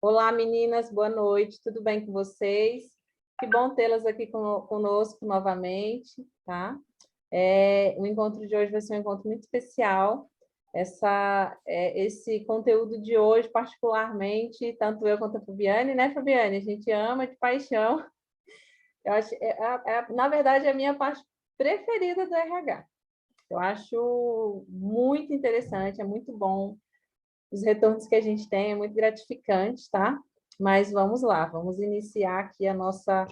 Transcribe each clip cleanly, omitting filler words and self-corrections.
Olá, meninas, boa noite, tudo bem com vocês? Que bom tê-las aqui conosco novamente, tá? O encontro de hoje vai ser um encontro muito especial. Esse conteúdo de hoje, particularmente, tanto eu quanto a Fabiane, né, Fabiane? A gente ama de paixão. Eu acho, na verdade, é a minha parte preferida do RH. Eu acho muito interessante, é muito bom. Os retornos que a gente tem é muito gratificante, tá? Mas vamos lá, vamos iniciar aqui a nossa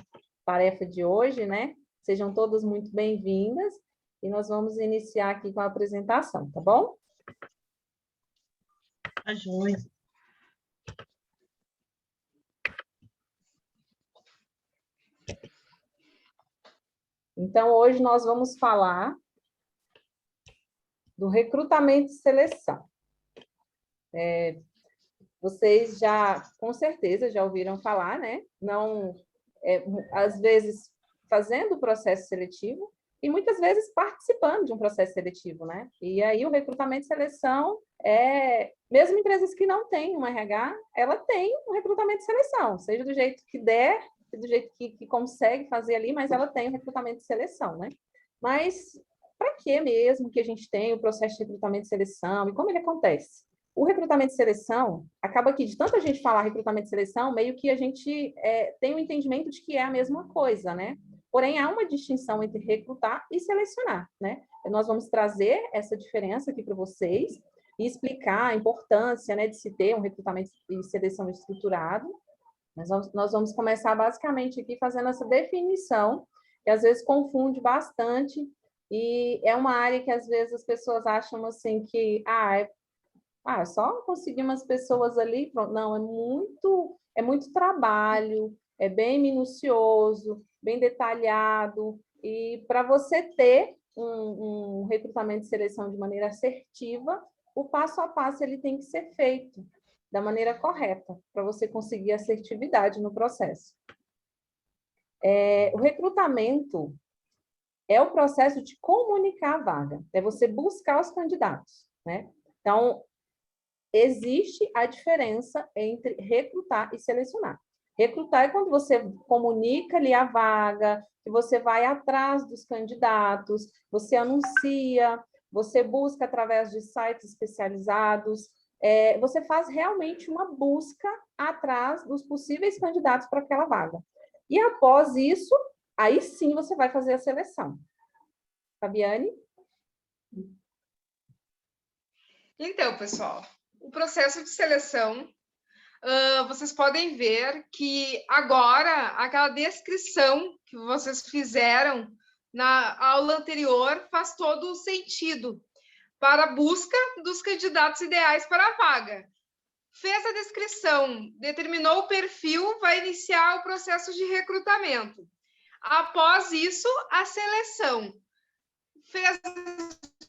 tarefa de hoje, né? Sejam todas muito bem-vindas e nós vamos iniciar aqui com a apresentação, tá bom? Tá joia. Então, hoje nós vamos falar do recrutamento e seleção. Vocês já, com certeza, já ouviram falar, né? Não, às vezes, fazendo o processo seletivo e muitas vezes participando de um processo seletivo, né? E aí o recrutamento e seleção, mesmo empresas que não têm um RH, ela tem um recrutamento e seleção, seja do jeito que der, do jeito que consegue fazer ali, mas ela tem um recrutamento e seleção, né? Mas para que mesmo que a gente tem o processo de recrutamento e seleção e como ele acontece? O recrutamento e seleção, acaba que de tanta gente falar recrutamento e seleção, meio que a gente tem o entendimento de que é a mesma coisa, né? Porém, há uma distinção entre recrutar e selecionar, né? Nós vamos trazer essa diferença aqui para vocês e explicar a importância, né, de se ter um recrutamento e seleção estruturado. Nós vamos começar basicamente aqui fazendo essa definição, que às vezes confunde bastante, e é uma área que às vezes as pessoas acham assim que só conseguir umas pessoas ali, pronto. Não, é muito trabalho, é bem minucioso, bem detalhado, e para você ter um recrutamento e seleção de maneira assertiva, o passo a passo ele tem que ser feito da maneira correta, para você conseguir assertividade no processo. O recrutamento é o processo de comunicar a vaga, é você buscar os candidatos, né? Então, existe a diferença entre recrutar e selecionar. Recrutar é quando você comunica ali a vaga, que você vai atrás dos candidatos, você anuncia, você busca através de sites especializados, você faz realmente uma busca atrás dos possíveis candidatos para aquela vaga. E após isso, aí sim você vai fazer a seleção. Fabiane? Então, pessoal, o processo de seleção, vocês podem ver que agora aquela descrição que vocês fizeram na aula anterior faz todo o sentido para a busca dos candidatos ideais para a vaga. Fez a descrição, determinou o perfil, vai iniciar o processo de recrutamento. Após isso, a seleção. Fez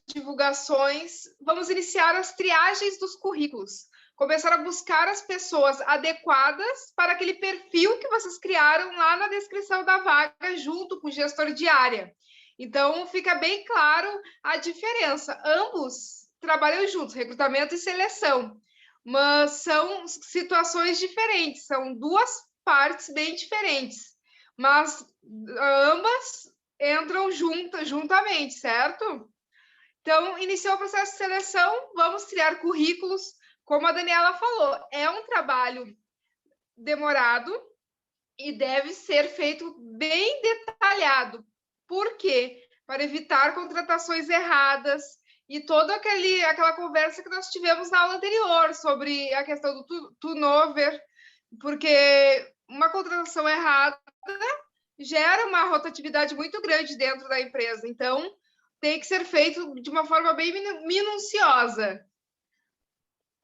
divulgações, vamos iniciar as triagens dos currículos. Começar a buscar as pessoas adequadas para aquele perfil que vocês criaram lá na descrição da vaga, junto com o gestor de área. Então, fica bem claro a diferença. Ambos trabalham juntos, recrutamento e seleção, mas são situações diferentes, são duas partes bem diferentes, mas ambas entram juntamente, certo? Então, iniciou o processo de seleção, vamos criar currículos. Como a Daniela falou, é um trabalho demorado e deve ser feito bem detalhado. Por quê? Para evitar contratações erradas e toda aquela conversa que nós tivemos na aula anterior sobre a questão do turnover, porque uma contratação errada gera uma rotatividade muito grande dentro da empresa. Então, tem que ser feito de uma forma bem minuciosa.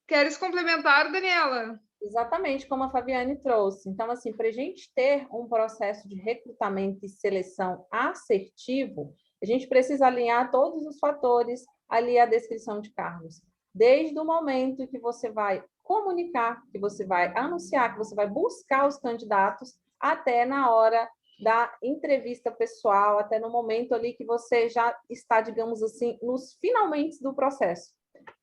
Queres complementar, Daniela? Exatamente como a Fabiane trouxe. Então, assim, para a gente ter um processo de recrutamento e seleção assertivo, a gente precisa alinhar todos os fatores ali à descrição de cargos. Desde o momento que você vai comunicar, que você vai anunciar, que você vai buscar os candidatos, até na hora da entrevista pessoal, até no momento ali que você já está, digamos assim, nos finalmente do processo.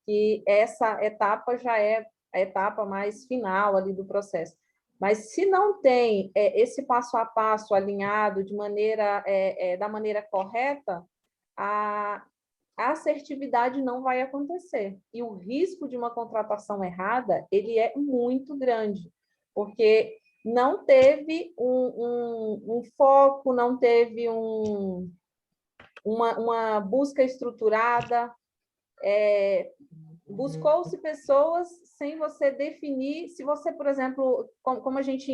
Que essa etapa já é a etapa mais final ali do processo. Mas se não tem esse passo a passo alinhado de maneira, da maneira correta, a assertividade não vai acontecer. E o risco de uma contratação errada, ele é muito grande, porque não teve um foco, não teve uma busca estruturada, buscou-se pessoas sem você definir, se você, por exemplo, como a gente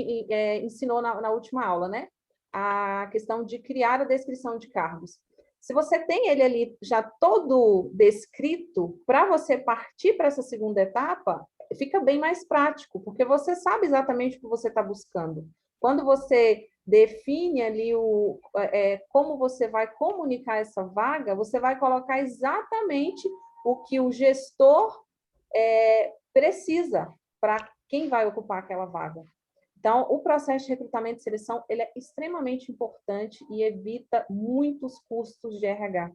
ensinou na última aula, né? A questão de criar a descrição de cargos. Se você tem ele ali já todo descrito, para você partir para essa segunda etapa, fica bem mais prático, porque você sabe exatamente o que você está buscando. Quando você define ali como você vai comunicar essa vaga, você vai colocar exatamente o que o gestor precisa para quem vai ocupar aquela vaga. Então, o processo de recrutamento e seleção ele é extremamente importante e evita muitos custos de RH,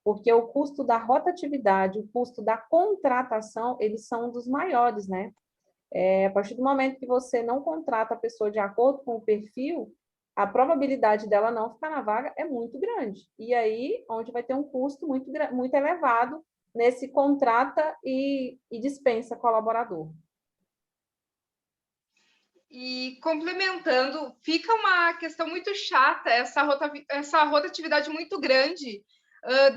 porque o custo da rotatividade, o custo da contratação, eles são um dos maiores, né? A partir do momento que você não contrata a pessoa de acordo com o perfil, a probabilidade dela não ficar na vaga é muito grande. E aí, onde vai ter um custo muito elevado nesse contrata e dispensa colaborador. E complementando, fica uma questão muito chata essa rotatividade muito grande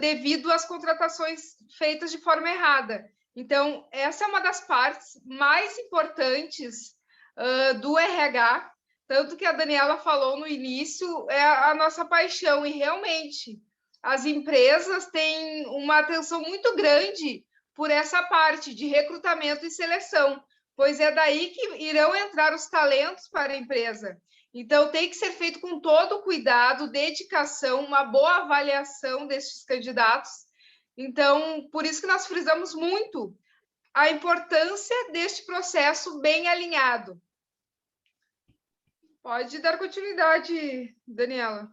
devido às contratações feitas de forma errada. Então, essa é uma das partes mais importantes do RH, tanto que a Daniela falou no início, é a nossa paixão, e realmente as empresas têm uma atenção muito grande por essa parte de recrutamento e seleção, pois é daí que irão entrar os talentos para a empresa. Então, tem que ser feito com todo cuidado, dedicação, uma boa avaliação desses candidatos. Então, por isso que nós frisamos muito a importância deste processo bem alinhado. Pode dar continuidade, Daniela.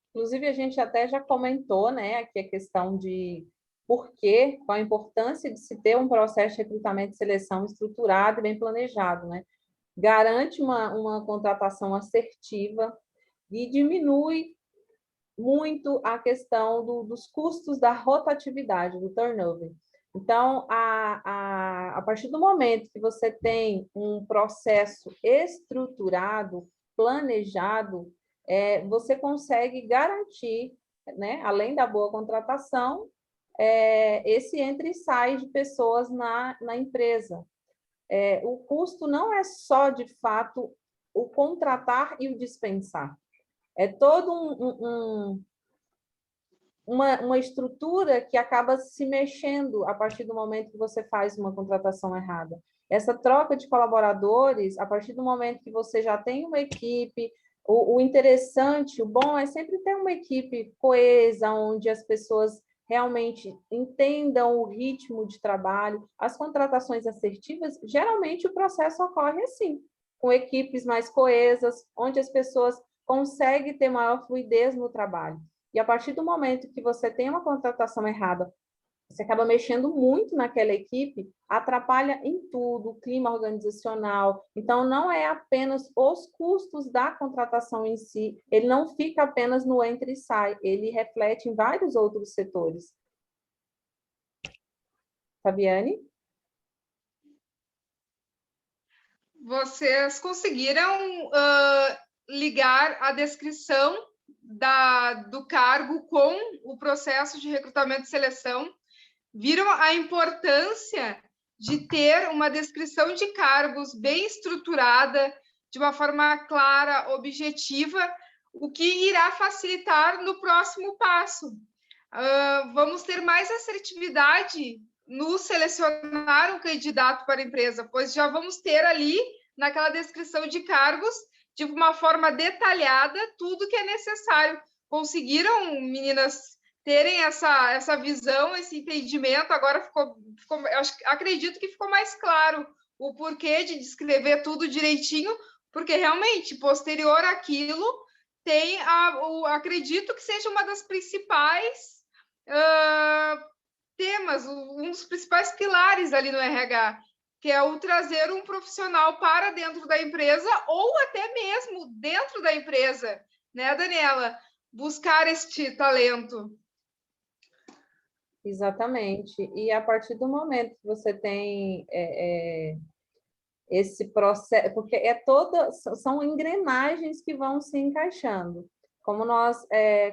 Inclusive, a gente até já comentou, né, aqui a questão de qual a importância de se ter um processo de recrutamento e seleção estruturado e bem planejado, né? Garante uma contratação assertiva e diminui muito a questão dos custos da rotatividade, do turnover. Então, a partir do momento que você tem um processo estruturado, planejado, você consegue garantir, né, além da boa contratação, esse entra e sai de pessoas na empresa. O custo não é só, de fato, o contratar e o dispensar. É todo uma estrutura que acaba se mexendo a partir do momento que você faz uma contratação errada. Essa troca de colaboradores, a partir do momento que você já tem uma equipe, o interessante, o bom é sempre ter uma equipe coesa, onde as pessoas realmente entendam o ritmo de trabalho. As contratações assertivas, geralmente o processo ocorre assim, com equipes mais coesas, onde as pessoas conseguem ter maior fluidez no trabalho. E a partir do momento que você tem uma contratação errada, você acaba mexendo muito naquela equipe, atrapalha em tudo, o clima organizacional. Então, não é apenas os custos da contratação em si, ele não fica apenas no entra e sai, ele reflete em vários outros setores. Fabiane? Vocês conseguiram ligar a descrição do cargo com o processo de recrutamento e seleção? Viram a importância de ter uma descrição de cargos bem estruturada, de uma forma clara, objetiva, o que irá facilitar no próximo passo. Vamos ter mais assertividade no selecionar um candidato para a empresa, pois já vamos ter ali, naquela descrição de cargos, de uma forma detalhada, tudo que é necessário. Conseguiram, meninas, terem essa visão, esse entendimento? Agora acredito que ficou mais claro o porquê de descrever tudo direitinho, porque realmente, posterior àquilo, acredito que seja uma das principais temas, um dos principais pilares ali no RH, que é o trazer um profissional para dentro da empresa ou até mesmo dentro da empresa, né, Daniela? Buscar este talento. Exatamente. E a partir do momento que você tem esse processo, porque são engrenagens que vão se encaixando. Como nós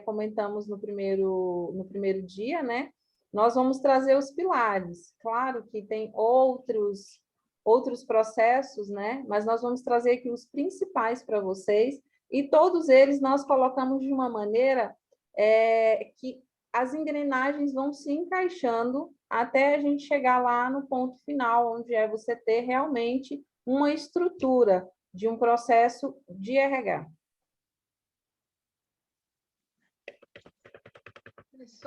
comentamos no primeiro dia, né? Nós vamos trazer os pilares. Claro que tem outros processos, né? Mas nós vamos trazer aqui os principais para vocês, e todos eles nós colocamos de uma maneira que as engrenagens vão se encaixando até a gente chegar lá no ponto final, onde é você ter realmente uma estrutura de um processo de RH.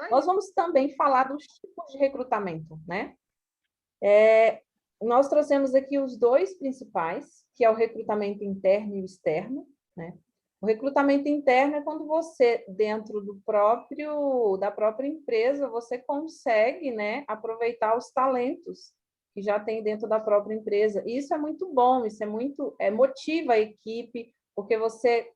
Nós vamos também falar dos tipos de recrutamento, né? Nós trouxemos aqui os dois principais, que é o recrutamento interno e o externo, né? O recrutamento interno é quando você, dentro da própria empresa, você consegue, né, aproveitar os talentos que já tem dentro da própria empresa. E isso é muito bom, motiva a equipe, porque você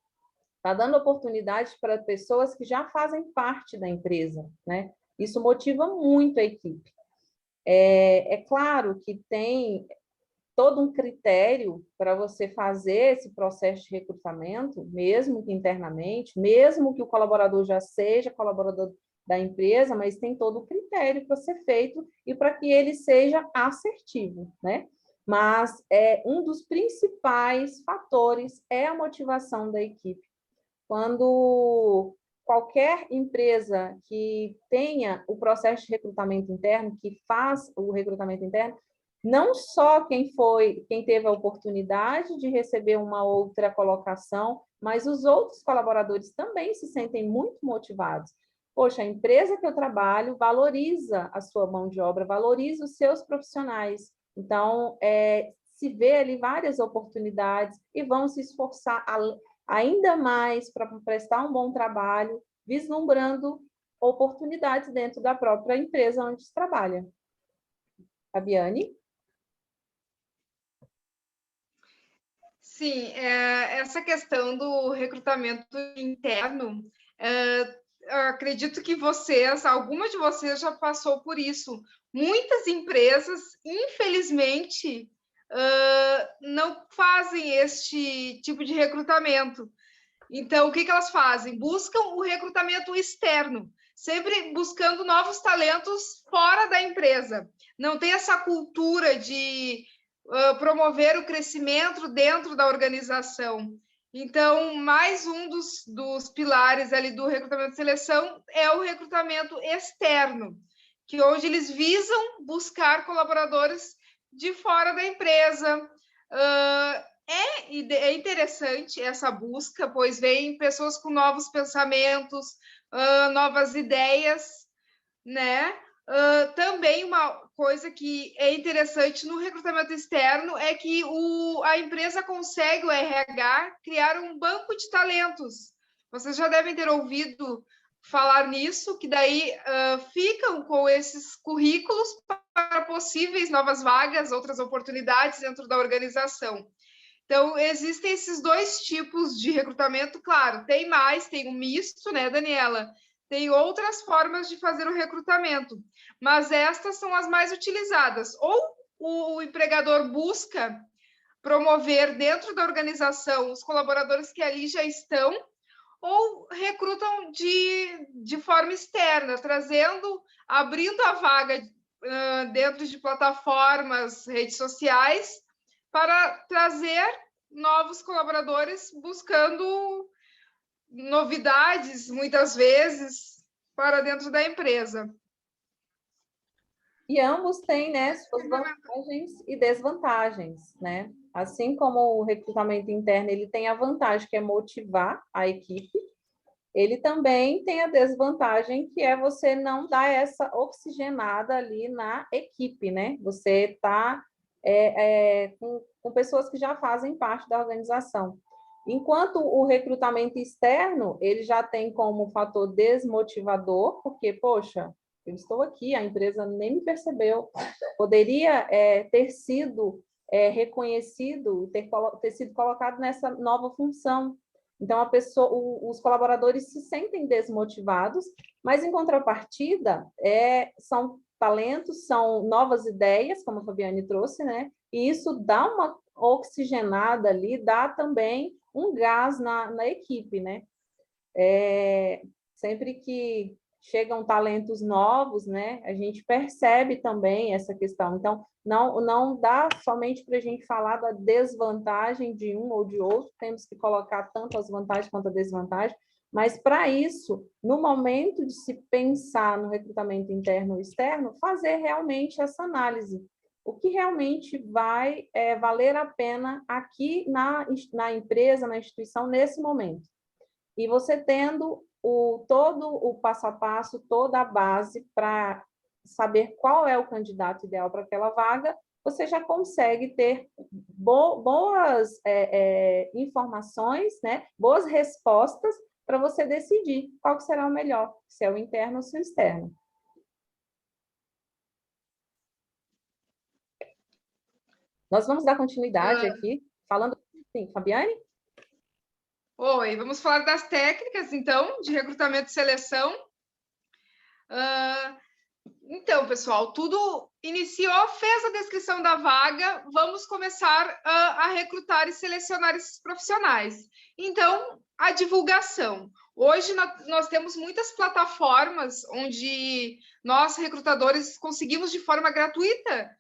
está dando oportunidades para pessoas que já fazem parte da empresa, né? Isso motiva muito a equipe. É claro que tem todo um critério para você fazer esse processo de recrutamento, mesmo que internamente, mesmo que o colaborador já seja colaborador da empresa, mas tem todo o critério para ser feito e para que ele seja assertivo, né? Mas um dos principais fatores é a motivação da equipe. Quando qualquer empresa que tenha o processo de recrutamento interno, que faz o recrutamento interno, não só quem teve a oportunidade de receber uma outra colocação, mas os outros colaboradores também se sentem muito motivados. Poxa, a empresa que eu trabalho valoriza a sua mão de obra, valoriza os seus profissionais. Então, se vê ali várias oportunidades e vão se esforçar ainda mais para prestar um bom trabalho, vislumbrando oportunidades dentro da própria empresa onde se trabalha. Fabiane? Sim, essa questão do recrutamento interno, acredito que algumas de vocês já passou por isso. Muitas empresas, infelizmente, não fazem este tipo de recrutamento. Então, o que elas fazem? Buscam o recrutamento externo, sempre buscando novos talentos fora da empresa. Não tem essa cultura de promover o crescimento dentro da organização. Então, mais um dos pilares ali do recrutamento e seleção é o recrutamento externo, que hoje eles visam buscar colaboradores de fora da empresa. É interessante essa busca, pois vem pessoas com novos pensamentos, novas ideias, né? Também uma coisa que é interessante no recrutamento externo é que a empresa consegue, o RH, criar um banco de talentos. Vocês já devem ter ouvido falar nisso, que daí ficam com esses currículos para possíveis novas vagas, outras oportunidades dentro da organização. Então, existem esses dois tipos de recrutamento, claro, tem um misto, né, Daniela? Tem outras formas de fazer o recrutamento, mas estas são as mais utilizadas. Ou o empregador busca promover dentro da organização os colaboradores que ali já estão, ou recrutam de forma externa, abrindo a vaga dentro de plataformas, redes sociais, para trazer novos colaboradores buscando novidades, muitas vezes, para dentro da empresa. E ambos têm, né, suas vantagens e desvantagens, né? Assim como o recrutamento interno, ele tem a vantagem que é motivar a equipe, ele também tem a desvantagem que é você não dar essa oxigenada ali na equipe, né? Você está com pessoas que já fazem parte da organização. Enquanto o recrutamento externo, ele já tem como fator desmotivador, porque, poxa, eu estou aqui, a empresa nem me percebeu. Poderia ter sido reconhecido, ter sido colocado nessa nova função. Então, os colaboradores se sentem desmotivados, mas, em contrapartida, são talentos, são novas ideias, como a Fabiane trouxe, né? E isso dá uma oxigenada ali, dá também um gás na equipe, né? Sempre que chegam talentos novos, né, a gente percebe também essa questão. Então, não dá somente para a gente falar da desvantagem de um ou de outro, temos que colocar tanto as vantagens quanto a desvantagem, mas para isso, no momento de se pensar no recrutamento interno ou externo, fazer realmente essa análise. O que realmente vai valer a pena aqui na empresa, na instituição, nesse momento. E você tendo todo o passo a passo, toda a base para saber qual é o candidato ideal para aquela vaga, você já consegue ter boas informações, né? Boas respostas para você decidir qual que será o melhor, se é o interno ou se é o externo. Nós vamos dar continuidade aqui, falando... Sim, Fabiane? Oi, vamos falar das técnicas, então, de recrutamento e seleção. Então, pessoal, tudo iniciou, fez a descrição da vaga, vamos começar a recrutar e selecionar esses profissionais. Então, a divulgação. Hoje, nós temos muitas plataformas onde nós, recrutadores, conseguimos de forma gratuita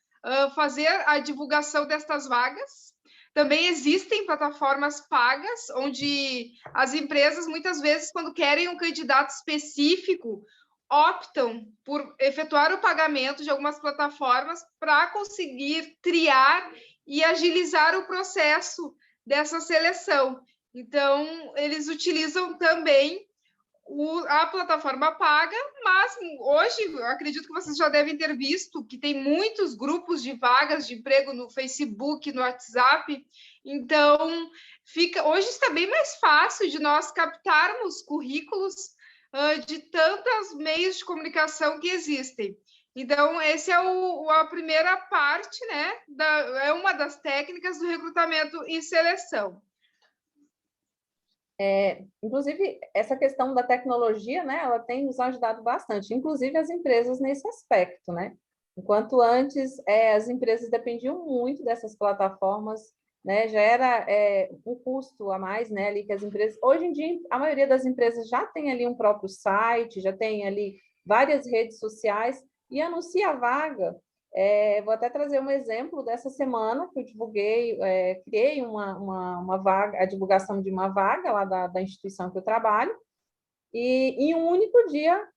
fazer a divulgação destas vagas. Também existem plataformas pagas, onde as empresas, muitas vezes, quando querem um candidato específico, optam por efetuar o pagamento de algumas plataformas para conseguir triar e agilizar o processo dessa seleção. Então, eles utilizam também a plataforma paga, mas hoje, eu acredito que vocês já devem ter visto que tem muitos grupos de vagas de emprego no Facebook, no WhatsApp. Então, hoje está bem mais fácil de nós captarmos currículos de tantos meios de comunicação que existem. Então, essa é a primeira parte, né? É uma das técnicas do recrutamento e seleção. Inclusive, essa questão da tecnologia, né, ela tem nos ajudado bastante, inclusive as empresas nesse aspecto, né? Enquanto antes, as empresas dependiam muito dessas plataformas, né, já era um custo a mais, né, ali que as empresas... Hoje em dia, a maioria das empresas já tem ali um próprio site, já tem ali várias redes sociais e anuncia a vaga. Vou até trazer um exemplo dessa semana que eu divulguei, criei uma vaga, a divulgação de uma vaga lá da instituição que eu trabalho, e em um único dia,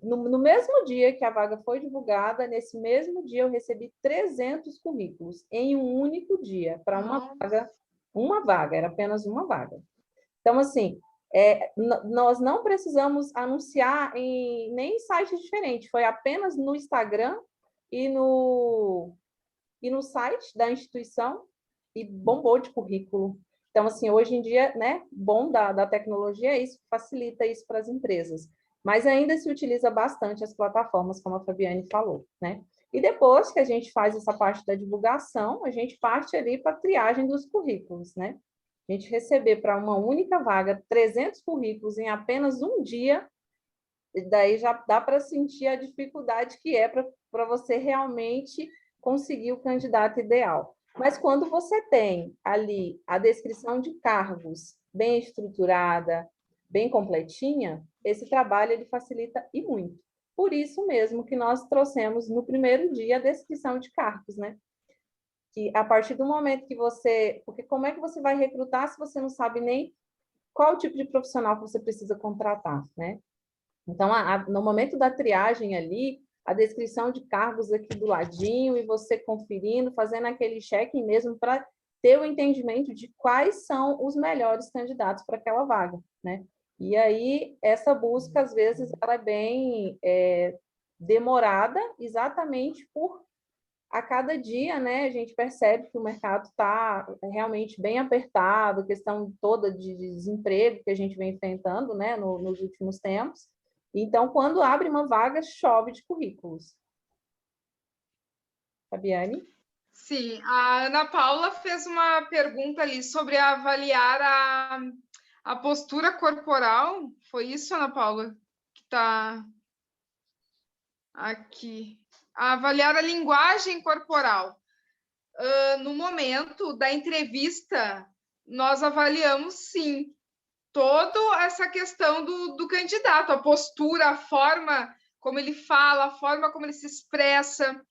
no mesmo dia que a vaga foi divulgada, nesse mesmo dia eu recebi 300 currículos, em um único dia, para uma vaga, era apenas uma vaga. Então, assim, nós não precisamos anunciar nem em sites diferentes, foi apenas no Instagram e no site da instituição e bombou de currículo. Então, assim, hoje em dia, né, bom da tecnologia é isso, facilita isso para as empresas. Mas ainda se utiliza bastante as plataformas, como a Fabiane falou, né? E depois que a gente faz essa parte da divulgação, a gente parte ali para a triagem dos currículos, né? A gente receber para uma única vaga 300 currículos em apenas um dia, daí já dá para sentir a dificuldade que é para você realmente conseguir o candidato ideal. Mas quando você tem ali a descrição de cargos bem estruturada, bem completinha, esse trabalho ele facilita e muito. Por isso mesmo que nós trouxemos no primeiro dia a descrição de cargos, né? Que a partir do momento que você... Porque como é que você vai recrutar se você não sabe nem qual tipo de profissional que você precisa contratar, né? Então, no momento da triagem ali, a descrição de cargos aqui do ladinho e você conferindo, fazendo aquele check mesmo para ter o entendimento de quais são os melhores candidatos para aquela vaga, né? E aí, essa busca, às vezes, ela é bem demorada, exatamente por a cada dia, né, a gente percebe que o mercado está realmente bem apertado, questão toda de desemprego que a gente vem enfrentando, né, nos últimos tempos. Então, quando abre uma vaga, chove de currículos. Fabiane? Sim, a Ana Paula fez uma pergunta ali sobre avaliar a postura corporal. Foi isso, Ana Paula, que está aqui? Avaliar a linguagem corporal. No momento da entrevista, nós avaliamos, sim, toda essa questão do candidato, a postura, a forma como ele fala, a forma como ele se expressa.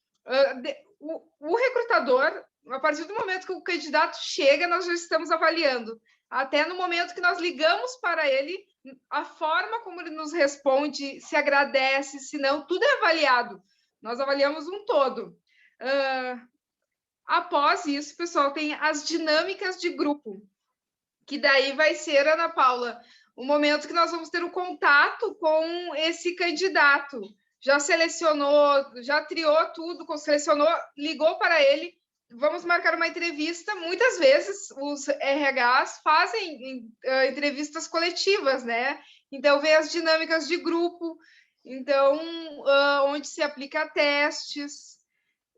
O recrutador, a partir do momento que o candidato chega, nós já estamos avaliando. Até no momento que nós ligamos para ele, a forma como ele nos responde, se agradece, se não, tudo é avaliado. Nós avaliamos um todo. Após isso, pessoal, tem as dinâmicas de grupo, que daí vai ser, Ana Paula, o momento que nós vamos ter o contato com esse candidato. Já selecionou, já triou tudo, selecionou, ligou para ele, vamos marcar uma entrevista. Muitas vezes os RHs fazem entrevistas coletivas, né? Então, vê as dinâmicas de grupo, então, onde se aplica testes.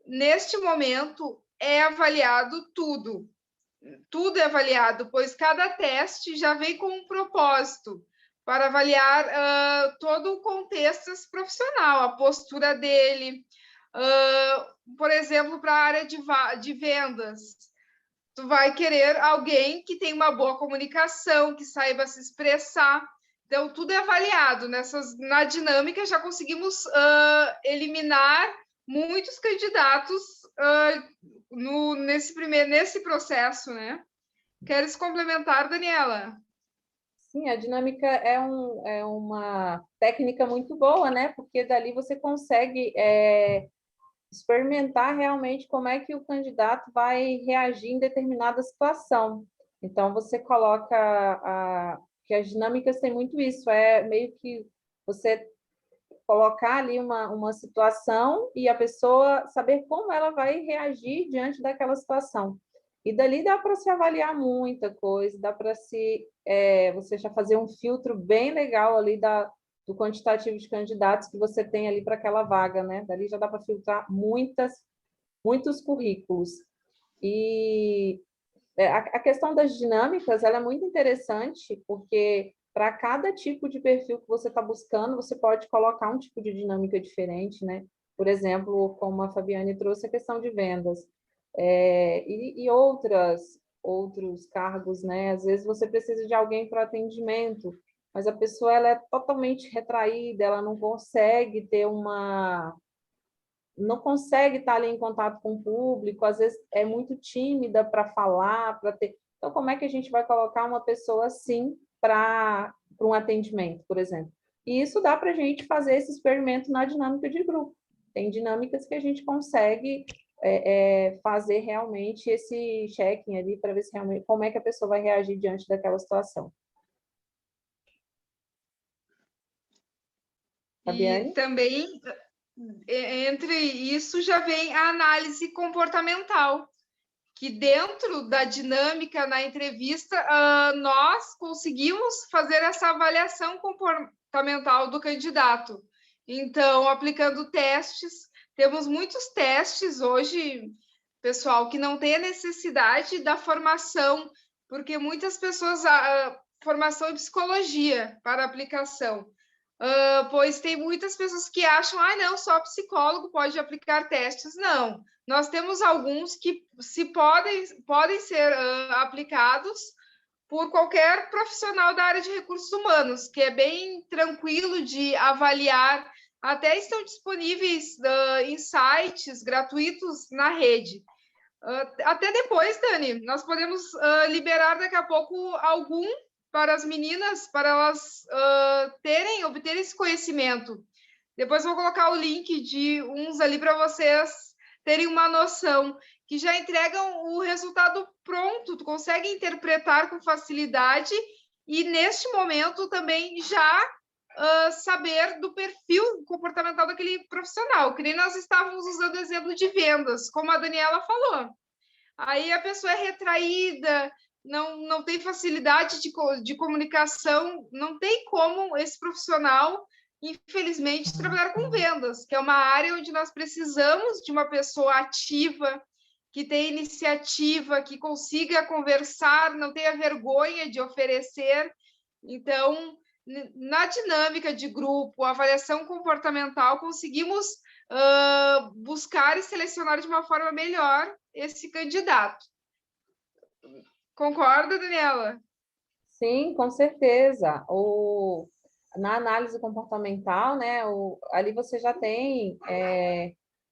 Neste momento, é avaliado tudo. Tudo é avaliado, pois cada teste já vem com um propósito para avaliar todo o contexto profissional, a postura dele. Por exemplo, para a área de vendas, tu vai querer alguém que tenha uma boa comunicação, que saiba se expressar. Então, tudo é avaliado. Na dinâmica, já conseguimos eliminar muitos candidatos nesse processo, né? Queres complementar, Daniela? Sim, a dinâmica é uma técnica muito boa, né? Porque dali você consegue experimentar realmente como é que o candidato vai reagir em determinada situação. Então, você coloca que as dinâmicas têm muito isso, é meio que você colocar ali uma situação e a pessoa saber como ela vai reagir diante daquela situação. E dali dá para se avaliar muita coisa, dá para você já fazer um filtro bem legal ali do quantitativo de candidatos que você tem ali para aquela vaga, né? Dali já dá para filtrar muitos currículos. E a questão das dinâmicas, ela é muito interessante, porque para cada tipo de perfil que você está buscando, você pode colocar um tipo de dinâmica diferente, né? Por exemplo, como a Fabiane trouxe, a questão de vendas. E outros cargos, né? Às vezes você precisa de alguém para atendimento, mas a pessoa ela é totalmente retraída, ela não consegue estar ali em contato com o público, às vezes é muito tímida para falar, para ter. Então, como é que a gente vai colocar uma pessoa assim para um atendimento, por exemplo? E isso dá para a gente fazer esse experimento na dinâmica de grupo. Tem dinâmicas que a gente consegue fazer realmente esse check-in ali para ver se realmente como é que a pessoa vai reagir diante daquela situação. E Fabiane? também, entre isso, já vem a análise comportamental, que dentro da dinâmica na entrevista, nós conseguimos fazer essa avaliação comportamental do candidato. Então, aplicando testes, temos muitos testes hoje, pessoal, que não tem a necessidade da formação, porque muitas pessoas formação em psicologia para aplicação. Pois tem muitas pessoas que acham, não, só psicólogo pode aplicar testes. Não, nós temos alguns que podem ser aplicados por qualquer profissional da área de recursos humanos, que é bem tranquilo de avaliar, até estão disponíveis em sites gratuitos na rede. Até depois, Dani, nós podemos liberar daqui a pouco algum para as meninas, para elas obterem esse conhecimento. Depois vou colocar o link de uns ali para vocês terem uma noção, que já entregam o resultado pronto, tu consegue interpretar com facilidade e, neste momento, também já saber do perfil comportamental daquele profissional, que nem nós estávamos usando o exemplo de vendas, como a Daniela falou. Aí a pessoa é retraída, não tem facilidade de comunicação, não tem como esse profissional infelizmente, trabalhar com vendas, que é uma área onde nós precisamos de uma pessoa ativa, que tenha iniciativa, que consiga conversar, não tenha vergonha de oferecer. Então, na dinâmica de grupo, avaliação comportamental, conseguimos buscar e selecionar de uma forma melhor esse candidato. Concorda, Daniela? Sim, com certeza. Na análise comportamental, né, ali você já tem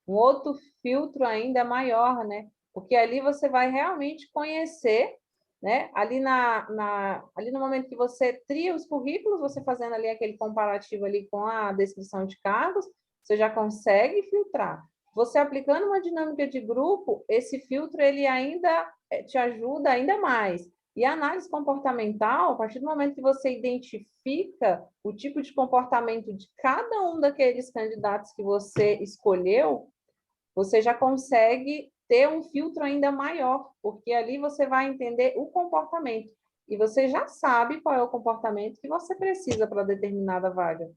um outro filtro ainda maior, né? Porque ali você vai realmente conhecer, né? Ali no momento que você tria os currículos, você fazendo ali aquele comparativo ali com a descrição de cargos, você já consegue filtrar. Você aplicando uma dinâmica de grupo, esse filtro ele ainda te ajuda ainda mais. E a análise comportamental, a partir do momento que você identifica o tipo de comportamento de cada um daqueles candidatos que você escolheu, você já consegue ter um filtro ainda maior, porque ali você vai entender o comportamento. E você já sabe qual é o comportamento que você precisa para determinada vaga,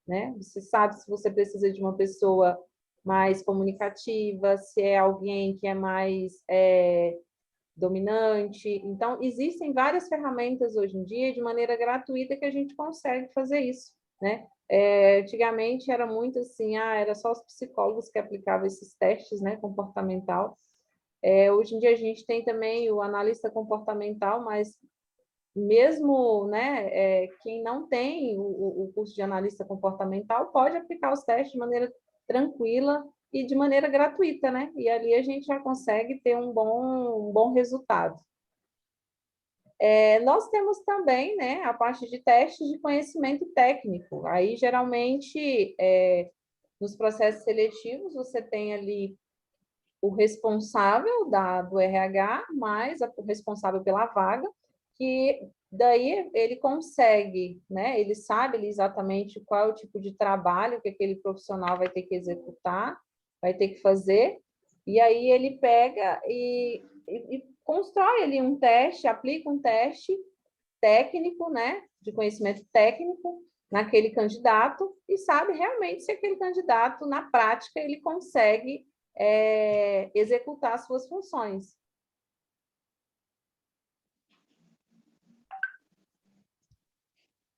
né? Você sabe se você precisa de uma pessoa mais comunicativa, se é alguém que é mais dominante. Então, existem várias ferramentas hoje em dia, de maneira gratuita, que a gente consegue fazer isso, né? Antigamente era muito assim, era só os psicólogos que aplicavam esses testes, né, comportamental. Hoje em dia a gente tem também o analista comportamental, mas mesmo, né, quem não tem o curso de analista comportamental pode aplicar os testes de maneira tranquila e de maneira gratuita, né? E ali a gente já consegue ter um bom resultado. Nós temos também, né, a parte de testes de conhecimento técnico. Aí, geralmente, nos processos seletivos, você tem ali o responsável do RH, mais o responsável pela vaga, que daí ele consegue, né, ele sabe exatamente qual é o tipo de trabalho que aquele profissional vai ter que executar, vai ter que fazer, e aí ele pega e constrói ali um teste, aplica um teste técnico, né, de conhecimento técnico naquele candidato e sabe realmente se aquele candidato, na prática, ele consegue executar suas funções.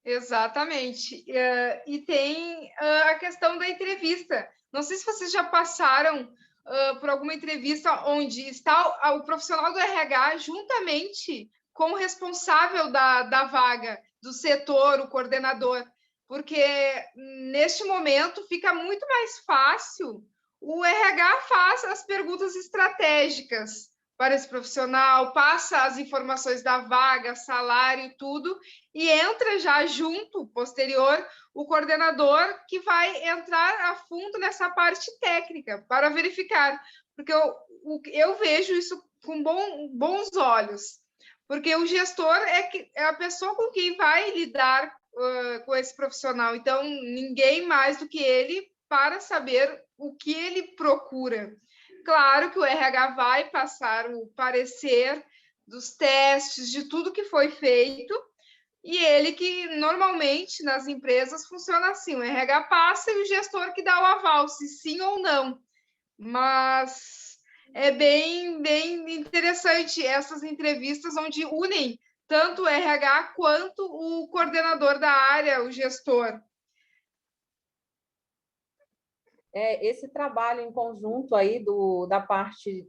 Exatamente. E tem a questão da entrevista. Não sei se vocês já passaram por alguma entrevista onde está o profissional do RH juntamente com o responsável da vaga, do setor, o coordenador, porque neste momento fica muito mais fácil. O RH faz as perguntas estratégicas para esse profissional, passa as informações da vaga, salário, tudo, e entra já junto, posterior, o coordenador que vai entrar a fundo nessa parte técnica para verificar, porque eu vejo isso com bons olhos, porque o gestor é a pessoa com quem vai lidar com esse profissional, então ninguém mais do que ele para saber o que ele procura. Claro que o RH vai passar o parecer dos testes, de tudo que foi feito, e ele que normalmente nas empresas funciona assim, o RH passa e o gestor que dá o aval, se sim ou não. Mas é bem interessante essas entrevistas onde unem tanto o RH quanto o coordenador da área, o gestor. Esse trabalho em conjunto aí da parte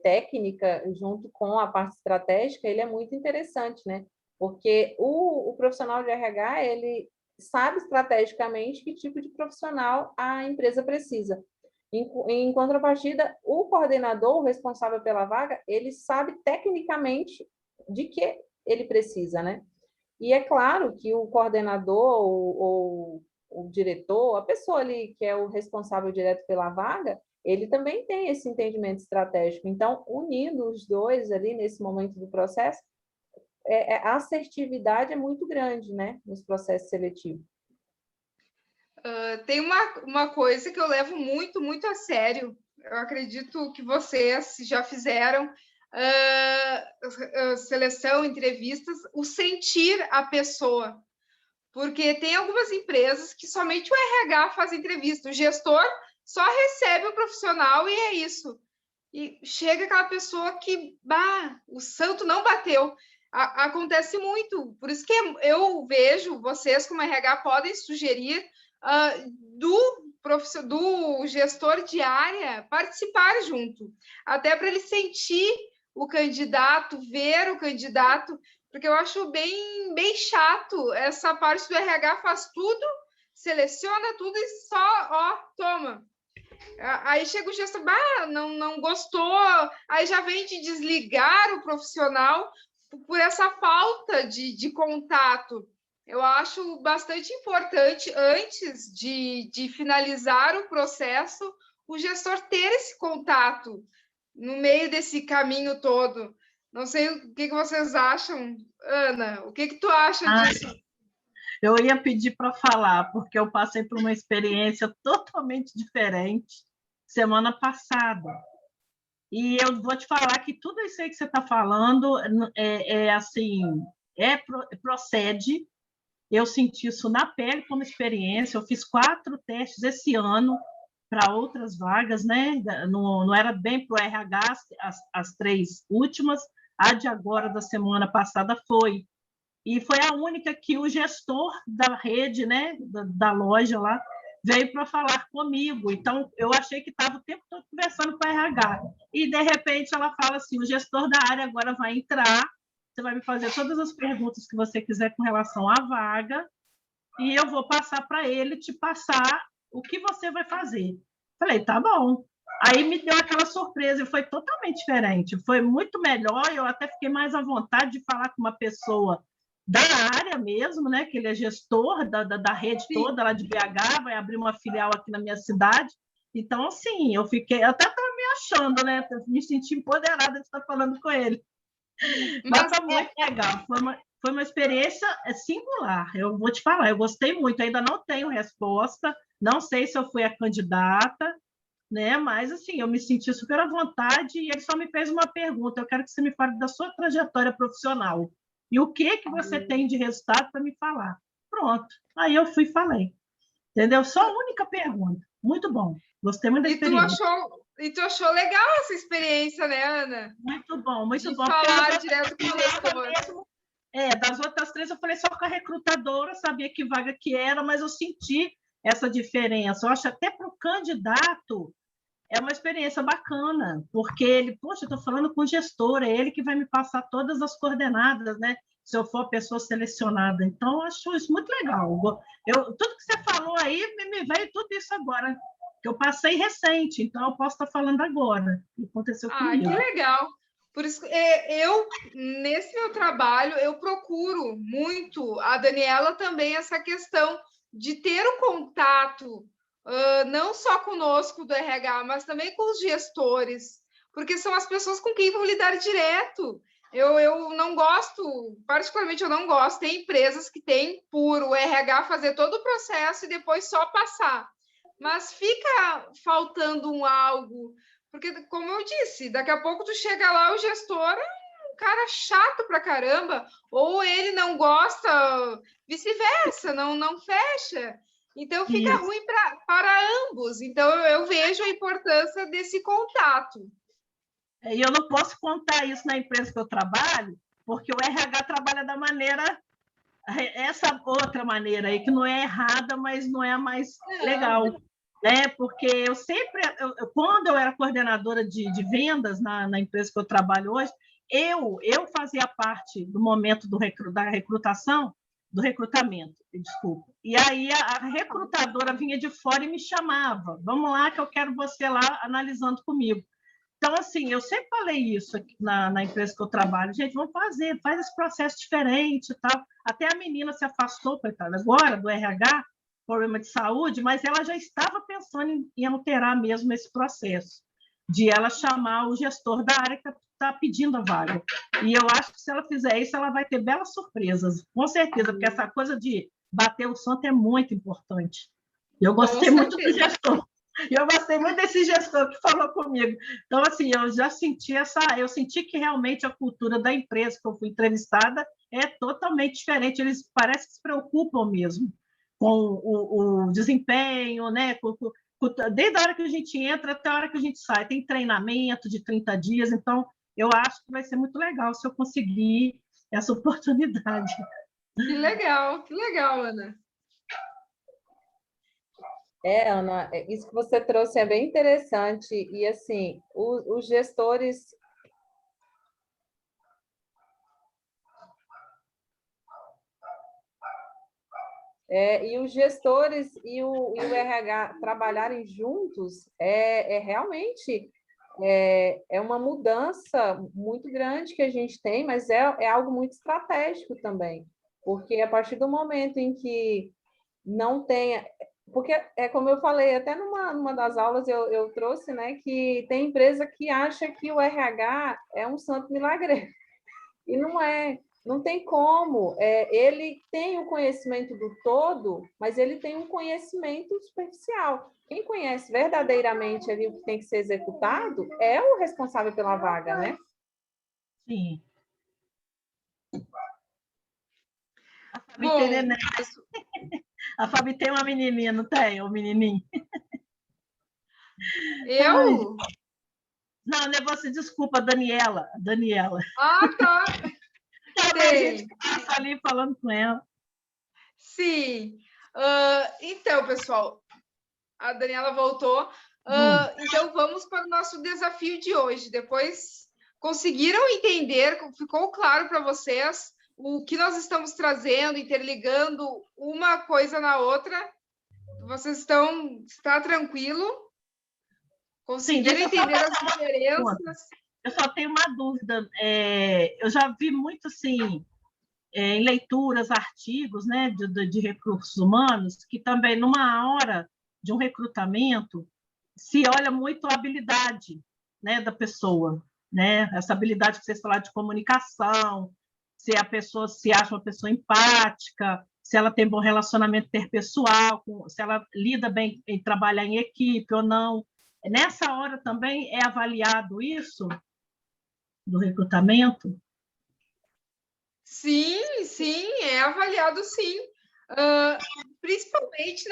técnica, junto com a parte estratégica, ele é muito interessante, né? Porque o profissional de RH, ele sabe estrategicamente que tipo de profissional a empresa precisa. Em contrapartida, o coordenador, o responsável pela vaga, ele sabe tecnicamente de que ele precisa, né? E é claro que o coordenador ou o diretor, a pessoa ali que é o responsável direto pela vaga, ele também tem esse entendimento estratégico. Então, unindo os dois ali nesse momento do processo, a assertividade é muito grande, né, nos processos seletivos. Tem uma coisa que eu levo muito a sério. Eu acredito que vocês já fizeram seleção, entrevistas, o sentir a pessoa. Porque tem algumas empresas que somente o RH faz entrevista, o gestor só recebe o profissional e é isso. E chega aquela pessoa que, o santo não bateu. Acontece muito. Por isso que eu vejo, vocês como RH podem sugerir do gestor de área participar junto, até para ele sentir o candidato, ver o candidato, porque eu acho bem chato essa parte do RH, faz tudo, seleciona tudo e só, toma. Aí chega o gestor, não gostou, aí já vem de desligar o profissional por essa falta de contato. Eu acho bastante importante, antes de finalizar o processo, o gestor ter esse contato no meio desse caminho todo. Não sei o que vocês acham, Ana, o que tu acha disso? Eu ia pedir para falar, porque eu passei por uma experiência totalmente diferente semana passada. E eu vou te falar que tudo isso aí que você está falando procede. Eu senti isso na pele como experiência. Eu fiz 4 testes esse ano para outras vagas, né? Não era bem para o RH, as 3 últimas. A de agora, da semana passada, foi. E foi a única que o gestor da rede, né, da loja lá, veio para falar comigo. Então, eu achei que estava o tempo todo conversando com a RH. E, de repente, ela fala assim, o gestor da área agora vai entrar, você vai me fazer todas as perguntas que você quiser com relação à vaga, e eu vou passar para ele te passar o que você vai fazer. Falei, tá bom. Aí me deu aquela surpresa, e foi totalmente diferente. Foi muito melhor, eu até fiquei mais à vontade de falar com uma pessoa da área mesmo, né? Que ele é gestor da rede toda lá de BH, vai abrir uma filial aqui na minha cidade. Então, assim, eu até estava me achando, né? Me senti empoderada de estar falando com ele. Mas foi muito legal, foi uma experiência singular. Eu vou te falar, eu gostei muito, ainda não tenho resposta, não sei se eu fui a candidata, né? Mas, assim, eu me senti super à vontade e ele só me fez uma pergunta, eu quero que você me fale da sua trajetória profissional. E o que você tem de resultado para me falar? Pronto. Aí eu fui e falei. Entendeu? Só a única pergunta. Muito bom. Gostei muito da experiência. E tu achou legal essa experiência, né, Ana? Muito bom, muito de bom. Falar direto com o gestor. Das outras 3, eu falei só com a recrutadora, sabia que vaga que era, mas eu senti essa diferença. Eu acho até para o candidato é uma experiência bacana, porque ele, poxa, eu estou falando com o gestor, é ele que vai me passar todas as coordenadas, né? Se eu for a pessoa selecionada. Então, eu acho isso muito legal. Tudo que você falou aí, me veio tudo isso agora, que eu passei recente, então eu posso estar falando agora. O que aconteceu comigo. Que legal. Por isso, nesse meu trabalho, eu procuro muito, a Daniela também, essa questão de ter o contato, não só conosco do RH, mas também com os gestores, porque são as pessoas com quem vão lidar direto. Eu não gosto, particularmente eu não gosto, tem empresas que têm por o RH fazer todo o processo e depois só passar. Mas fica faltando algo, porque, como eu disse, daqui a pouco tu chega lá, o gestor é um cara chato pra caramba, ou ele não gosta, vice-versa, não fecha. Então, fica ruim para ambos. Então, eu vejo a importância desse contato. E eu não posso contar isso na empresa que eu trabalho, porque o RH trabalha da maneira, essa outra maneira aí, que não é errada, mas não é a mais legal. Né? Porque eu sempre, quando eu era coordenadora de vendas na empresa que eu trabalho hoje, eu fazia parte do momento da recrutação, do recrutamento, desculpa. E aí a recrutadora vinha de fora e me chamava, vamos lá que eu quero você lá analisando comigo. Então, assim, eu sempre falei isso aqui na empresa que eu trabalho, gente, vamos faz esse processo diferente e tal. Até a menina se afastou, coitada, agora, do RH, problema de saúde, mas ela já estava pensando em alterar mesmo esse processo, de ela chamar o gestor da área que está pedindo a vaga. E eu acho que se ela fizer isso, ela vai ter belas surpresas, com certeza, porque essa coisa de bater o santo é muito importante. Eu gostei muito do gestor. Eu gostei muito desse gestor que falou comigo. Então, assim, eu já senti eu senti que realmente a cultura da empresa que eu fui entrevistada é totalmente diferente. Eles parecem que se preocupam mesmo com o desempenho, né? Desde a hora que a gente entra até a hora que a gente sai. Tem treinamento de 30 dias, então eu acho que vai ser muito legal se eu conseguir essa oportunidade. Que legal, Ana. Ana, isso que você trouxe é bem interessante. E, assim, os gestores. E os gestores e o RH trabalharem juntos realmente uma mudança muito grande que a gente tem, mas é algo muito estratégico também, porque a partir do momento em que não tenha. Porque, como eu falei, até numa das aulas eu trouxe, né, que tem empresa que acha que o RH é um santo milagre. E não é, não tem como. Ele tem o conhecimento do todo, mas ele tem um conhecimento superficial. Quem conhece verdadeiramente ali o que tem que ser executado é o responsável pela vaga, né? Sim. A Fabi Bom, tem neném. A Fabi tem uma menininha, não tem? Um menininho. eu? Não, não é você, desculpa, Daniela. Daniela. Ah, tá. A gente passa ali falando com ela. Sim. Então, pessoal, a Daniela voltou. Então, vamos para o nosso desafio de hoje. Depois, conseguiram entender, ficou claro para vocês o que nós estamos trazendo, interligando uma coisa na outra? Vocês está tranquilo? Conseguiram entender as diferenças? Eu só tenho uma dúvida. Eu já vi muito, assim, em leituras, artigos, né, de recursos humanos, que também, numa hora de um recrutamento, se olha muito a habilidade, né, da pessoa, né? Essa habilidade que vocês falaram de comunicação, se a pessoa se acha uma pessoa empática, se ela tem bom relacionamento interpessoal, se ela lida bem em trabalhar em equipe ou não. Nessa hora também é avaliado isso do recrutamento? Sim, é avaliado sim. Principalmente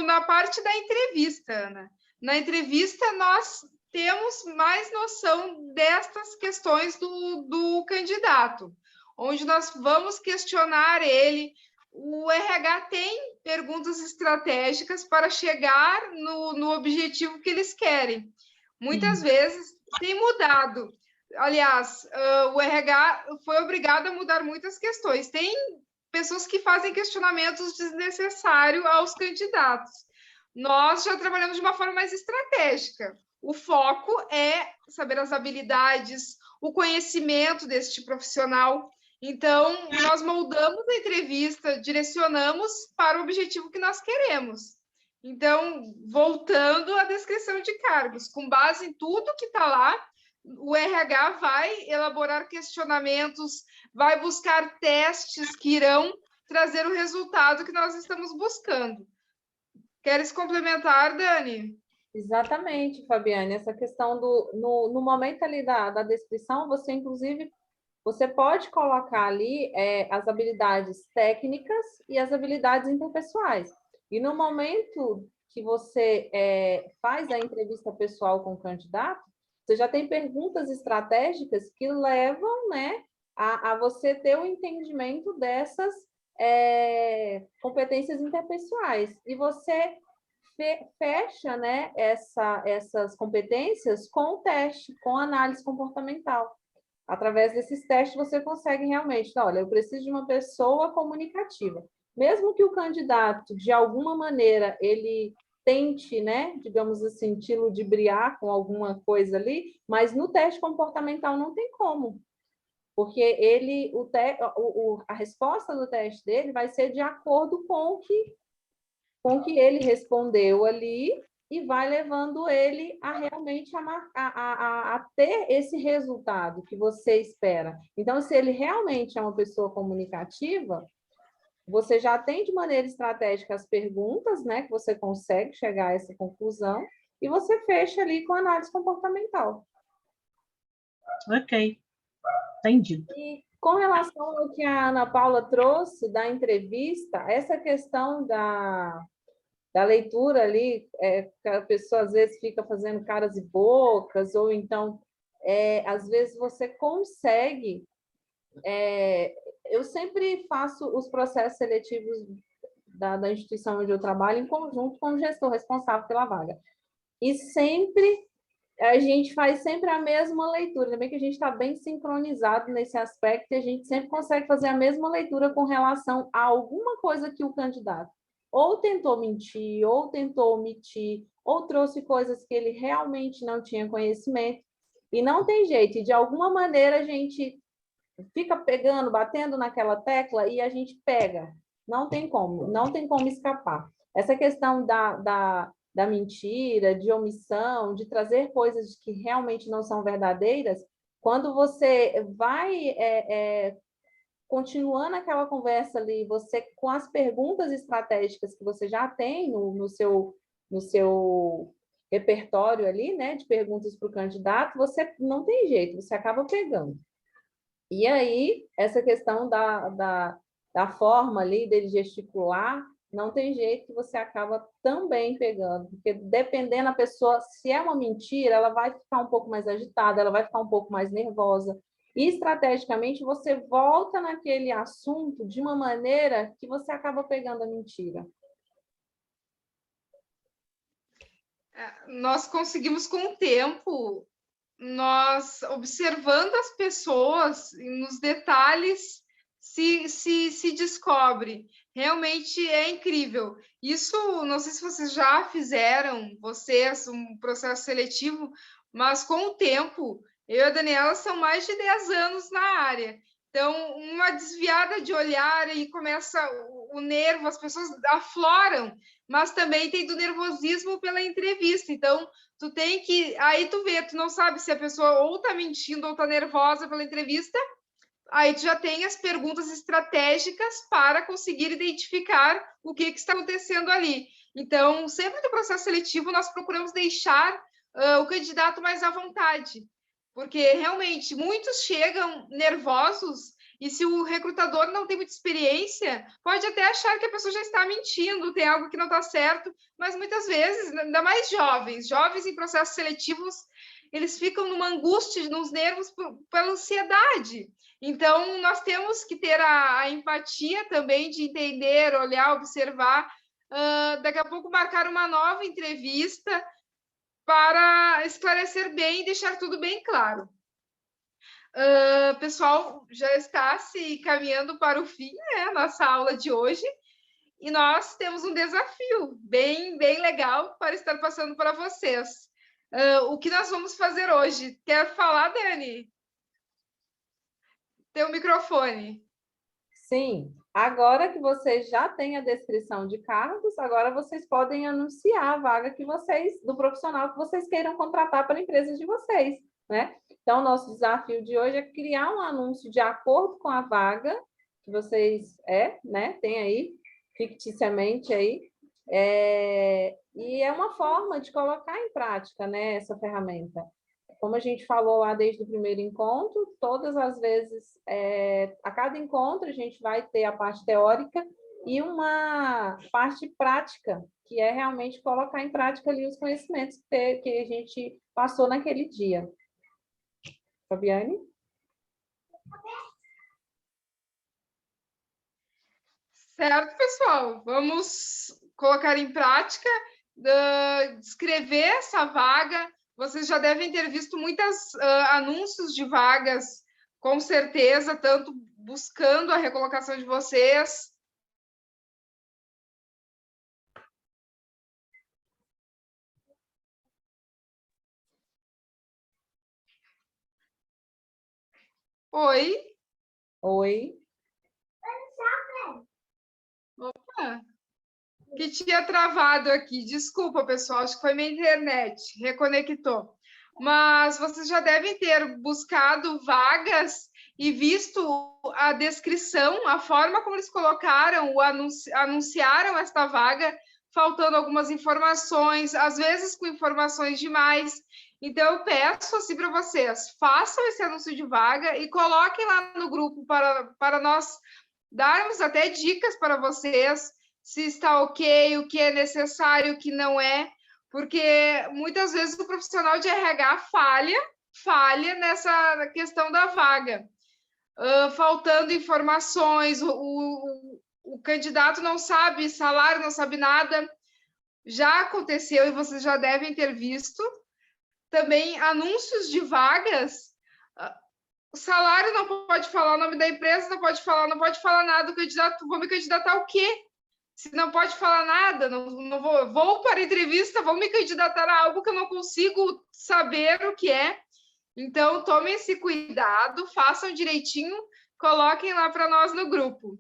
na parte da entrevista, Ana. Na entrevista, nós temos mais noção destas questões do candidato, onde nós vamos questionar ele. O RH tem perguntas estratégicas para chegar no objetivo que eles querem. Muitas vezes tem mudado. Aliás, o RH foi obrigado a mudar muitas questões. Tem pessoas que fazem questionamentos desnecessários aos candidatos. Nós já trabalhamos de uma forma mais estratégica. O foco é saber as habilidades, o conhecimento deste profissional. Então, nós moldamos a entrevista, direcionamos para o objetivo que nós queremos. Então, voltando à descrição de cargos, com base em tudo que está lá, o RH vai elaborar questionamentos, vai buscar testes que irão trazer o resultado que nós estamos buscando. Queres complementar, Dani? Exatamente, Fabiane. Essa questão no momento ali da descrição, você, inclusive, você pode colocar ali as habilidades técnicas e as habilidades interpessoais. E no momento que você faz a entrevista pessoal com o candidato, você já tem perguntas estratégicas que levam, né, a você ter o entendimento dessas competências interpessoais. E você fecha, né, essas competências com o teste, com a análise comportamental. Através desses testes, você consegue realmente, olha, eu preciso de uma pessoa comunicativa. Mesmo que o candidato, de alguma maneira, ele tente, né, digamos assim, te ludibriar com alguma coisa ali, mas no teste comportamental não tem como. Porque a resposta do teste dele vai ser de acordo com o que ele respondeu ali e vai levando ele a realmente a ter esse resultado que você espera. Então, se ele realmente é uma pessoa comunicativa, você já tem de maneira estratégica as perguntas, né, que você consegue chegar a essa conclusão, e você fecha ali com a análise comportamental. Ok, entendido. E Com relação ao que a Ana Paula trouxe da entrevista, essa questão da leitura ali, que a pessoa às vezes fica fazendo caras e bocas, ou então, às vezes você consegue... eu sempre faço os processos seletivos da instituição onde eu trabalho em conjunto com o gestor responsável pela vaga. E sempre, a gente faz sempre a mesma leitura, também que a gente está bem sincronizado nesse aspecto, e a gente sempre consegue fazer a mesma leitura com relação a alguma coisa que o candidato ou tentou mentir, ou tentou omitir, ou trouxe coisas que ele realmente não tinha conhecimento, e não tem jeito, e de alguma maneira a gente fica pegando, batendo naquela tecla, e a gente pega, não tem como escapar. Essa questão da mentira, de omissão, de trazer coisas que realmente não são verdadeiras, quando você vai continuando aquela conversa ali, você com as perguntas estratégicas que você já tem no seu repertório ali, né, de perguntas para o candidato, você não tem jeito, você acaba pegando. E aí, essa questão da forma ali dele gesticular, não tem jeito que você acaba também pegando, porque dependendo da pessoa, se é uma mentira, ela vai ficar um pouco mais agitada, ela vai ficar um pouco mais nervosa, e estrategicamente você volta naquele assunto de uma maneira que você acaba pegando a mentira. Nós conseguimos, com o tempo, nós observando as pessoas, nos detalhes, se descobre. Realmente é incrível. Isso, não sei se vocês já fizeram, um processo seletivo, mas com o tempo, eu e a Daniela são mais de 10 anos na área. Então, uma desviada de olhar e começa o nervo, as pessoas afloram, mas também tem do nervosismo pela entrevista. Então, tu tem que... Aí tu vê, tu não sabe se a pessoa ou tá mentindo ou tá nervosa pela entrevista, aí tu já tem as perguntas estratégicas para conseguir identificar o que está acontecendo ali. Então, sempre no processo seletivo, nós procuramos deixar o candidato mais à vontade, porque realmente muitos chegam nervosos e se o recrutador não tem muita experiência, pode até achar que a pessoa já está mentindo, tem algo que não está certo, mas muitas vezes, ainda mais jovens em processos seletivos, eles ficam numa angústia, nos nervos, pela ansiedade. Então, nós temos que ter a empatia também de entender, olhar, observar, daqui a pouco marcar uma nova entrevista para esclarecer bem e deixar tudo bem claro. Pessoal, já está se caminhando para o fim, né, nossa aula de hoje, e nós temos um desafio bem legal para estar passando para vocês. O que nós vamos fazer hoje? Quer falar, Dani? Tem o microfone. Sim, agora que vocês já têm a descrição de cargos, agora vocês podem anunciar a vaga do profissional que vocês queiram contratar para a empresa de vocês, né? Então, nosso desafio de hoje é criar um anúncio de acordo com a vaga que vocês tem aí, ficticiamente aí, e é uma forma de colocar em prática, né, essa ferramenta. Como a gente falou lá desde o primeiro encontro, todas as vezes, a cada encontro, a gente vai ter a parte teórica e uma parte prática, que é realmente colocar em prática ali os conhecimentos que a gente passou naquele dia. Fabiane? Certo, pessoal. Vamos colocar em prática, descrever essa vaga. Vocês já devem ter visto muitos anúncios de vagas, com certeza, tanto buscando a recolocação de vocês. Oi. Oi. Opa. Que tinha travado aqui. Desculpa, pessoal, acho que foi minha internet, reconectou. Mas vocês já devem ter buscado vagas e visto a descrição, a forma como eles colocaram, anunciaram esta vaga, faltando algumas informações, às vezes com informações demais. Então, eu peço assim para vocês, façam esse anúncio de vaga e coloquem lá no grupo para nós darmos até dicas para vocês, se está ok, o que é necessário, o que não é, porque muitas vezes o profissional de RH falha nessa questão da vaga. Faltando informações, o candidato não sabe salário, não sabe nada. Já aconteceu e vocês já devem ter visto. Também anúncios de vagas, o salário não pode falar, o nome da empresa não pode falar nada, o candidato, vou me candidatar ao quê? Se não pode falar nada, não vou para a entrevista, vou me candidatar a algo que eu não consigo saber o que é. Então, tomem esse cuidado, façam direitinho, coloquem lá para nós no grupo.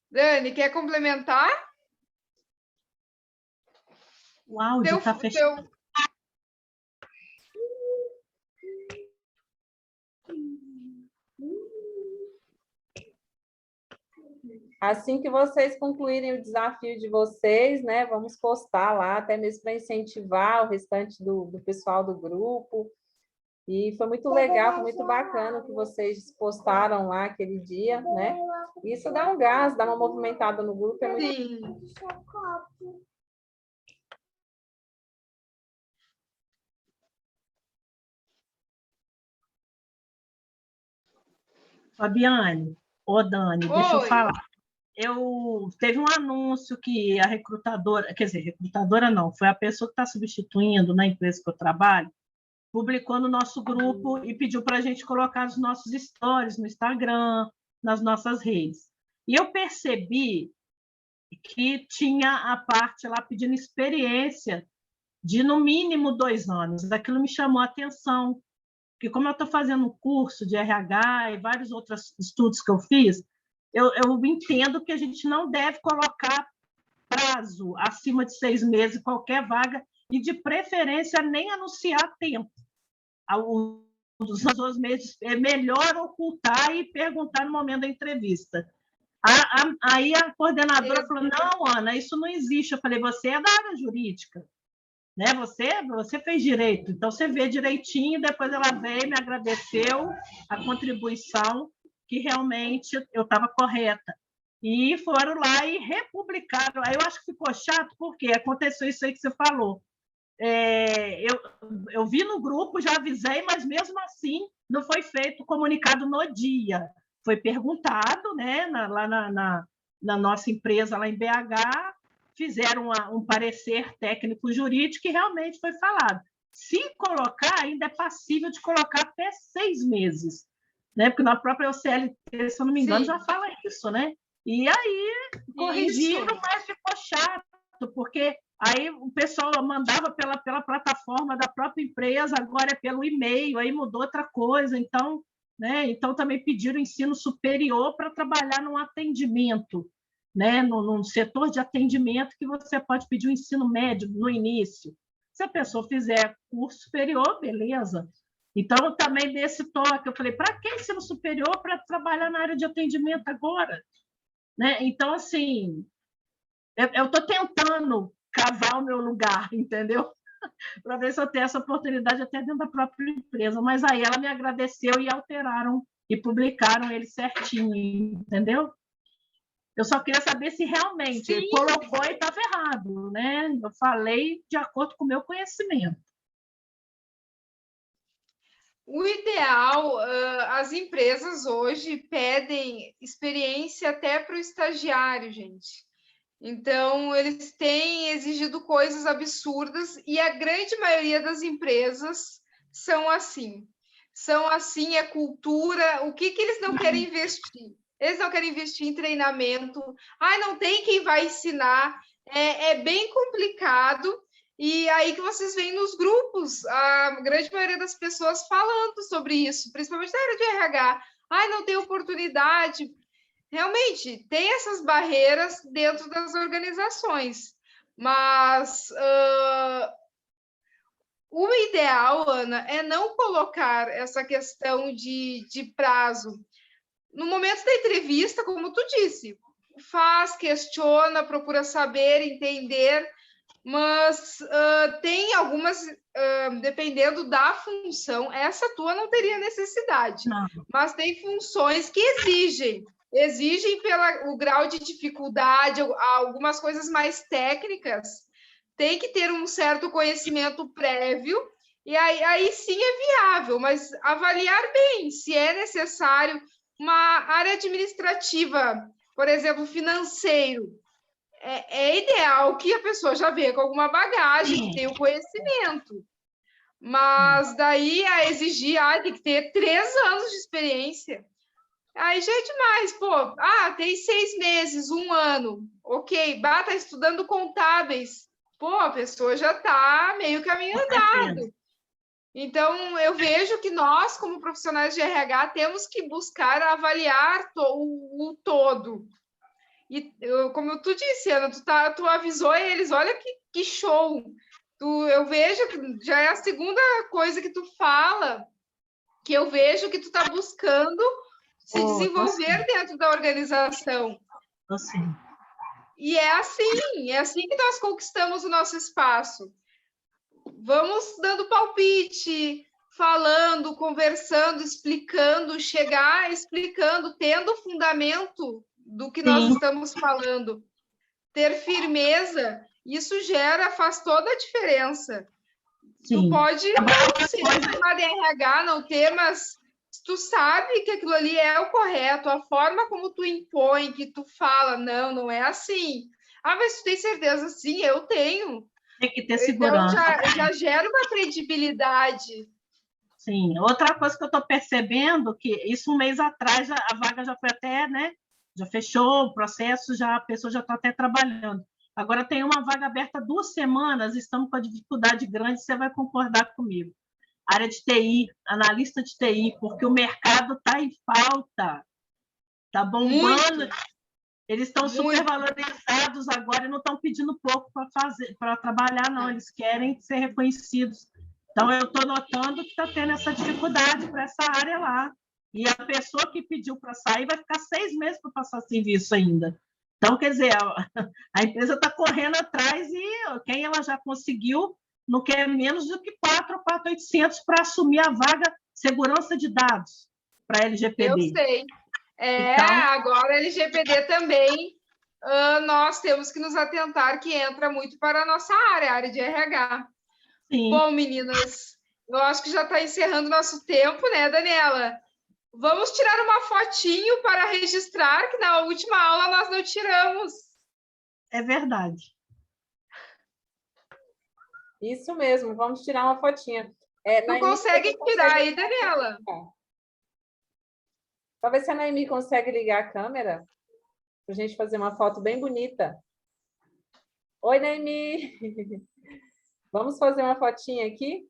Dani, quer complementar? O áudio está fechado. Assim que vocês concluírem o desafio de vocês, né, vamos postar lá, até mesmo para incentivar o restante do pessoal do grupo. E foi muito legal, foi muito bacana o que vocês postaram lá aquele dia, né? Isso dá um gás, dá uma movimentada no grupo. É muito... Sim. Fabiane, Dani, deixa eu Oi. falar. Teve um anúncio que a recrutadora, quer dizer, recrutadora não, foi a pessoa que está substituindo na empresa que eu trabalho, publicou no nosso grupo e pediu para a gente colocar os nossos stories no Instagram, nas nossas redes. E eu percebi que tinha a parte lá pedindo experiência de, no mínimo, 2 anos. Aquilo me chamou a atenção, porque como eu estou fazendo um curso de RH e vários outros estudos que eu fiz, eu entendo que a gente não deve colocar prazo acima de 6 meses em qualquer vaga e, de preferência, nem anunciar tempo. Os 2 meses é melhor ocultar e perguntar no momento da entrevista. Aí a coordenadora falou, não, Ana, isso não existe. Eu falei, você é da área jurídica, né? Você fez direito, então você vê direitinho. Depois ela veio, me agradeceu a contribuição, que realmente eu estava correta. E foram lá e republicaram. Aí eu acho que ficou chato, porque aconteceu isso aí que você falou. Eu vi no grupo, já avisei, mas mesmo assim não foi feito comunicado no dia. Foi perguntado, né, lá na nossa empresa, lá em BH, fizeram um parecer técnico-jurídico e realmente foi falado. Se colocar, ainda é passível de colocar até 6 meses, né? Porque na própria OCLT, se eu não me engano, já fala isso, né? E aí corrigiram, mas ficou chato, porque aí o pessoal mandava pela plataforma da própria empresa, agora é pelo e-mail, aí mudou outra coisa, então, né? Então também pediram ensino superior para trabalhar num atendimento, né? Num setor de atendimento que você pode pedir um ensino médio no início. Se a pessoa fizer curso superior, beleza. Então, também desse toque, eu falei, para que ensino superior para trabalhar na área de atendimento agora? Né? Então, assim, eu estou tentando cavar o meu lugar, entendeu? Para ver se eu tenho essa oportunidade até dentro da própria empresa. Mas aí ela me agradeceu e alteraram e publicaram ele certinho, entendeu? Eu só queria saber se realmente ele colocou e estava errado, né? Eu falei de acordo com o meu conhecimento. O ideal, as empresas hoje pedem experiência até para o estagiário, gente. Então, eles têm exigido coisas absurdas e a grande maioria das empresas são assim. São assim, é cultura. O que eles não querem investir? Eles não querem investir em treinamento. Não tem quem vai ensinar. É bem complicado. E aí que vocês veem nos grupos, a grande maioria das pessoas falando sobre isso, principalmente na área de RH. Não tem oportunidade. Realmente, tem essas barreiras dentro das organizações, mas o ideal, Ana, é não colocar essa questão de prazo. No momento da entrevista, como tu disse, faz, questiona, procura saber, entender, mas tem algumas, dependendo da função, essa tua não teria necessidade, Não. mas tem funções que exigem pelo grau de dificuldade, algumas coisas mais técnicas, tem que ter um certo conhecimento prévio, e aí sim é viável, mas avaliar bem se é necessário uma área administrativa, por exemplo, financeiro. É ideal que a pessoa já venha com alguma bagagem, que tenha o conhecimento. Mas daí a exigir, tem que ter 3 anos de experiência. Aí já é demais, pô. Tem 6 meses, 1 ano. Ok, tá estudando contábeis. Pô, a pessoa já está meio caminho andado. Então, eu vejo que nós, como profissionais de RH, temos que buscar avaliar o todo. E como tu disse, Ana, tu avisou eles, olha que show. Eu vejo que já é a segunda coisa que tu fala, que eu vejo que tu está buscando se desenvolver dentro da organização. Sim. E é assim que nós conquistamos o nosso espaço. Vamos dando palpite, falando, conversando, explicando, explicando, tendo fundamento do que nós estamos falando, ter firmeza, isso faz toda a diferença. Sim. Tu pode não ser formado em RH, não ter, mas tu sabe que aquilo ali é o correto, a forma como tu impõe, que tu fala, não é assim. Mas tu tem certeza? Sim, eu tenho. Tem que ter segurança. Então, já gera uma credibilidade. Sim. Outra coisa que eu estou percebendo, que isso 1 mês atrás, a vaga já foi até, né? Já fechou o processo, a pessoa já está até trabalhando. Agora tem uma vaga aberta há 2 semanas, estamos com a dificuldade grande, você vai concordar comigo. Área de TI, analista de TI, porque o mercado está em falta. Está bombando. Muito. Eles estão supervalorizados agora e não estão pedindo pouco para trabalhar, não. Eles querem ser reconhecidos. Então, eu estou notando que está tendo essa dificuldade para essa área lá. E a pessoa que pediu para sair vai ficar 6 meses para passar serviço ainda. Então, quer dizer, a empresa está correndo atrás e quem ela já conseguiu não quer menos do que 4.800 para assumir a vaga segurança de dados para a LGPD. Eu sei. Então, agora a LGPD também, nós temos que nos atentar que entra muito para a nossa área, a área de RH. Sim. Bom, meninas, eu acho que já está encerrando o nosso tempo, né, Daniela? Vamos tirar uma fotinho para registrar, que na última aula nós não tiramos. É verdade. Isso mesmo, vamos tirar uma fotinha. Tu consegue tirar aí, Daniela? Para ver se a Naimi consegue ligar a câmera, para a gente fazer uma foto bem bonita. Oi, Naimi! Vamos fazer uma fotinha aqui?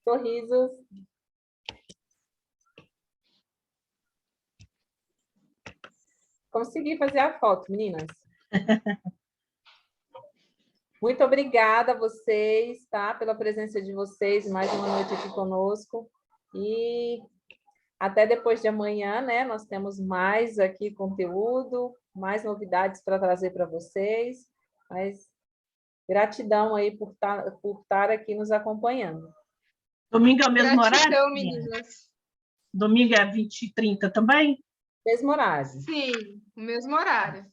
Sorrisos. Consegui fazer a foto, meninas. Muito obrigada a vocês, tá? Pela presença de vocês, mais uma noite aqui conosco. E até depois de amanhã, né? Nós temos mais aqui conteúdo, mais novidades para trazer para vocês. Mas gratidão aí por estar aqui nos acompanhando. Domingo é o mesmo horário? Gratidão, meninas. Domingo é 20h30 também? Mesmo horário. Sim, o mesmo horário.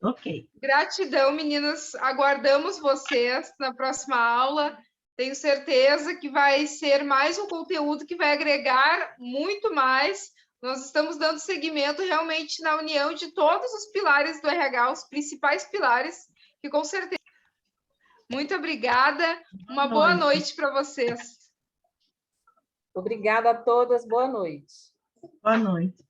Ok. Gratidão, meninas. Aguardamos vocês na próxima aula. Tenho certeza que vai ser mais um conteúdo que vai agregar muito mais. Nós estamos dando seguimento realmente na união de todos os pilares do RH, os principais pilares, que com certeza. Muito obrigada. Uma boa noite para vocês. Obrigada a todas. Boa noite. Boa noite.